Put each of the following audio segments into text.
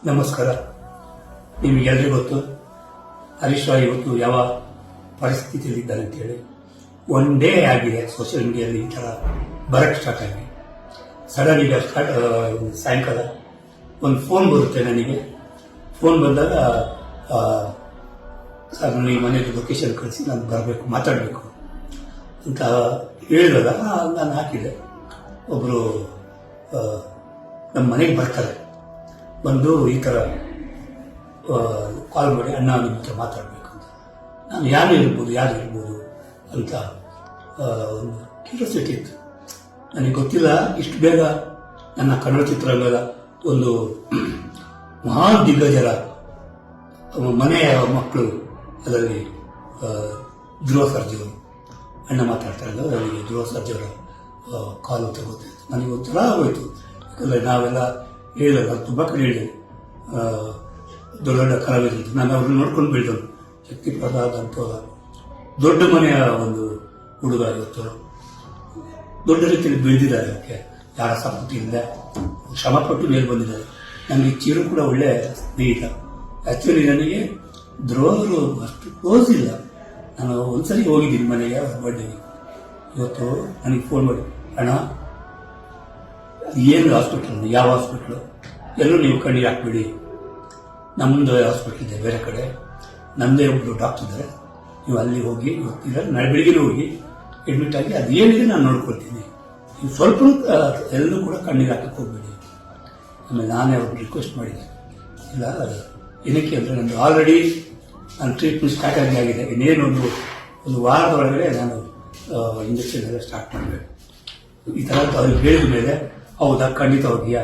ನಮಸ್ಕಾರ. ನಿಮಗೆಲ್ಲರಿಗೂ ಗೊತ್ತು ಹರೀಶ್ ರಾವ್ ಇವತ್ತು ಯಾವ ಪರಿಸ್ಥಿತಿಯಲ್ಲಿದ್ದಾರೆ ಅಂತೇಳಿ. ಒನ್ ಡೇ ಆಗಿದೆ ಸೋಷಿಯಲ್ ಮೀಡಿಯಾದಲ್ಲಿ ಈ ಥರ ಬರಕ್ಕೆ ಸ್ಟಾರ್ಟ್ ಆಗಿ. ಸಡನ್ ಈಗ ಸಾಯಂಕಾಲ ಒಂದು ಫೋನ್ ಬರುತ್ತೆ ನನಗೆ. ಫೋನ್ ಬಂದಾಗ ಸರ್ ನನಗೆ ಮನೆಗೆ ಲೊಕೇಶನ್ ಕಳಿಸಿ ನಾನು ಬರಬೇಕು, ಮಾತಾಡಬೇಕು ಅಂತ ಹೇಳಿದಾಗ ನಾನು ಹಾಕಿದೆ. ಒಬ್ಬರು ನಮ್ಮ ಮನೆಗೆ ಬರ್ತಾರೆ, ಬಂದು ಈ ಥರ ಕಾಲ್ ಮಾಡಿ ಅಣ್ಣ ನಿಮ್ಮ ಹತ್ರ ಮಾತಾಡಬೇಕು ಅಂತ. ನಾನು ಯಾರು ಇರ್ಬೋದು ಅಂತ ಒಂದು ಕ್ಯೂರಿಯಾಸಿಟಿ ಇತ್ತು. ನನಗೆ ಗೊತ್ತಿಲ್ಲ ಇಷ್ಟು ಬೇಗ ನನ್ನ ಕನ್ನಡ ಚಿತ್ರರಂಗದ ಒಂದು ಮಹಾನ್ ದಿಗ್ಗಜರ ಮನೆಯ ಮಕ್ಕಳು, ಅದರಲ್ಲಿ ಧ್ರುವ ಸರ್ಜಾ ಅಣ್ಣ ಮಾತಾಡ್ತಾ ಇದ್ದ, ನನಗೆ ಧ್ರುವ ಸರ್ಜಾ ಅವರ ಕಾಲು ತಗೋತಾಯಿತ್ತು. ನನಗೆ ಒಂಥರ ಆಗೋಯ್ತು. ಯಾಕಂದರೆ ನಾವೆಲ್ಲ ಹೇಳಿಲ್ಲ, ತುಂಬ ಕಡೆ ಹೇಳಿದೆ, ದೊಡ್ಡ ದೊಡ್ಡ ಕಲಾವಿದರು. ನಾನು ಅವ್ರನ್ನ ನೋಡ್ಕೊಂಡು ಬೆಳೆದವನು. ಶಕ್ತಿ ಪ್ರಸಾದ್ ಅಂತ ದೊಡ್ಡ ಮನೆಯ ಒಂದು ಹುಡುಗ, ಇವತ್ತು ದೊಡ್ಡ ರೀತಿಯಲ್ಲಿ ಬೆಳೆದಿದ್ದಾರೆ. ಅದಕ್ಕೆ ಯಾರ ಸಪೋರ್ಟಿಂದ ಶ್ರಮಪಟ್ಟು ಮೇಲೆ ಬಂದಿದ್ದಾರೆ. ನನಗೆ ಚೀರು ಕೂಡ ಒಳ್ಳೆಯ ಸ್ನೇಹಿತ. ಆ್ಯಕ್ಚುಲಿ ನನಗೆ ಧ್ರುವರು ಅಷ್ಟು ಕ್ಲೋಸ್ ಇಲ್ಲ. ನಾನು ಒಂದ್ಸರಿ ಹೋಗಿದ್ದೀನಿ ಮನೆಗೆ, ಅವ್ರ ಬರ್ಡೇಗೆ. ಇವತ್ತು ನನಗೆ ಫೋನ್ ಮಾಡಿ, ಅಣ್ಣ ಏನು ಹಾಸ್ಪಿಟ್ಲ್, ಯಾವ ಹಾಸ್ಪಿಟ್ಲು, ಎಲ್ಲರೂ ನೀವು ಕಣ್ಣೀರು ಹಾಕ್ಬಿಡಿ, ನಮ್ಮದು ಹಾಸ್ಪಿಟ್ಲ್ ಇದೆ ಬೇರೆ ಕಡೆ, ನಮ್ಮದೇ ಒಬ್ಬರು ಡಾಕ್ಟರ್ ಇದ್ದಾರೆ, ನೀವು ಅಲ್ಲಿ ಹೋಗಿ ಇವತ್ತಿಲ್ಲ ನಾಳೆ ಬೆಳಿಗ್ಗೆ ಹೋಗಿ ಅಡ್ಮಿಟ್ ಆಗಿ ಅದೇನಿದೆ ನಾನು ನೋಡ್ಕೊಳ್ತೀನಿ, ನೀವು ಸ್ವಲ್ಪ ಎಲ್ಲರೂ ಕೂಡ ಕಣ್ಣೀರು ಹಾಕಕ್ಕೆ ಹೋಗ್ಬೇಡಿ. ಆಮೇಲೆ ನಾನೇ ಅವ್ರಿಗೆ ರಿಕ್ವೆಸ್ಟ್ ಮಾಡಿದೆ, ಇಲ್ಲ ಏನಕ್ಕೆ ಅಂದರೆ ನಂದು ಆಲ್ರೆಡಿ ನಾನು ಟ್ರೀಟ್ಮೆಂಟ್ ಸ್ಟಾರ್ಟ್ ಆಗಿದೆ, ಇನ್ನೇನು ಒಂದು ವಾರದ ಒಳಗಡೆ ನಾನು ಇಂಜೆಕ್ಷನ್ ಎಲ್ಲ ಸ್ಟಾರ್ಟ್ ಮಾಡಬೇಕು ಈ ಥರ ಅಂತ ಅವ್ರಿಗೆ ಹೇಳಿದ ಮೇಲೆ, ಹೌದಾ ಖಂಡಿತವಾಗಿ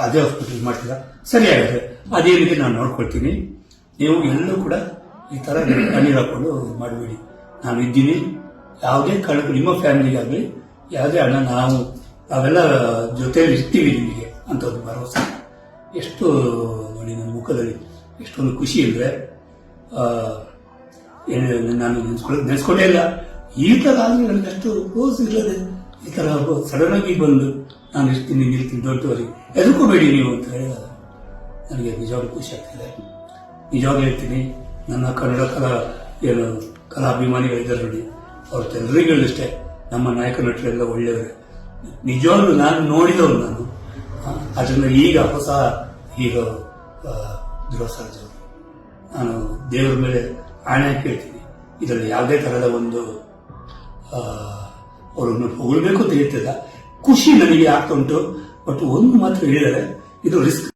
ಅದೇ ಹಾಸ್ಪಿಟಲ್ ಮಾಡ್ತೀರಾ, ಸರಿ ಆಗುತ್ತೆ, ಅದೇನಿದೆ ನಾನು ನೋಡ್ಕೊಳ್ತೀನಿ, ನೀವು ಎಲ್ಲೂ ಕೂಡ ಈ ಥರ ಕಣ್ಣೀರು ಹಾಕೊಂಡು ಮಾಡಬೇಡಿ, ನಾನು ಇದ್ದೀನಿ, ಯಾವುದೇ ಕಾರಣಕ್ಕೂ ನಿಮ್ಮ ಫ್ಯಾಮಿಲಿಗಾಗಲಿ ಯಾವುದೇ ಅಣ್ಣ ನಾವೆಲ್ಲ ಜೊತೆಯಲ್ಲಿ ಇರ್ತೀವಿ ನಿಮಗೆ ಅಂತ ಒಂದು ಭರವಸೆ. ಎಷ್ಟು ನೋಡಿ ನನ್ನ ಮುಖದಲ್ಲಿ ಎಷ್ಟೊಂದು ಖುಷಿ ಅಂದರೆ ನಾನು ನೆನೆಸ್ಕೊಂಡೇ ಇಲ್ಲ. ಈ ಥರ ಆದರೆ ನನಗೆ ಅಷ್ಟು ಕ್ಲೋಸ್ ಇಲ್ಲದೆ ಈ ಥರ ಸಡನ್ ಆಗಿ ಬಂದು ನಾನು ಇರ್ತೀನಿ ನಿಲ್ತೀನಿ ದೊಡ್ಡವರಿಗೆ ಎದುರ್ಕೋಬೇಡಿ ನೀವು ಅಂತ ಹೇಳಿದಾಗ ನನಗೆ ನಿಜವಾಗ್ಲೂ ಖುಷಿ ಆಗ್ತಿದೆ. ನಿಜವಾಗ್ಲೂ ಹೇಳ್ತೀನಿ, ನನ್ನ ಕನ್ನಡ ಕಲಾಭಿಮಾನಿಗಳಿದ್ದಾರೆ ನೋಡಿ, ಅವ್ರ ಎಲ್ಲರಿಗೂ ಅಷ್ಟೇ, ನಮ್ಮ ನಾಯಕ ನಟರೆಲ್ಲ ಒಳ್ಳೆಯವರೇ. ನಿಜವಾಗ್ಲೂ ನಾನು ನೋಡಿದವರು ನಾನು. ಅದರಿಂದ ಈಗ ಹೊಸ ಹೀರೋ ಧ್ರುವ ಸರ್ಜಾ, ನಾನು ದೇವರ ಮೇಲೆ ಆಣೆ ಕೇಳ್ತೀನಿ, ಇದರಲ್ಲಿ ಯಾವುದೇ ಥರದ ಒಂದು ಅವರನ್ನು ಹೊಗಳ್ಬೇಕು ಅಂತ ಹೇಳ್ತಿಲ್ಲ, ಖುಷಿ ನನಗೆ ಆಗ್ತಾ ಉಂಟು. ಬಟ್ ಒಂದು ಮಾತ್ರ ಹೇಳಿದರೆ, ಇದು ರಿಸ್ಕ್.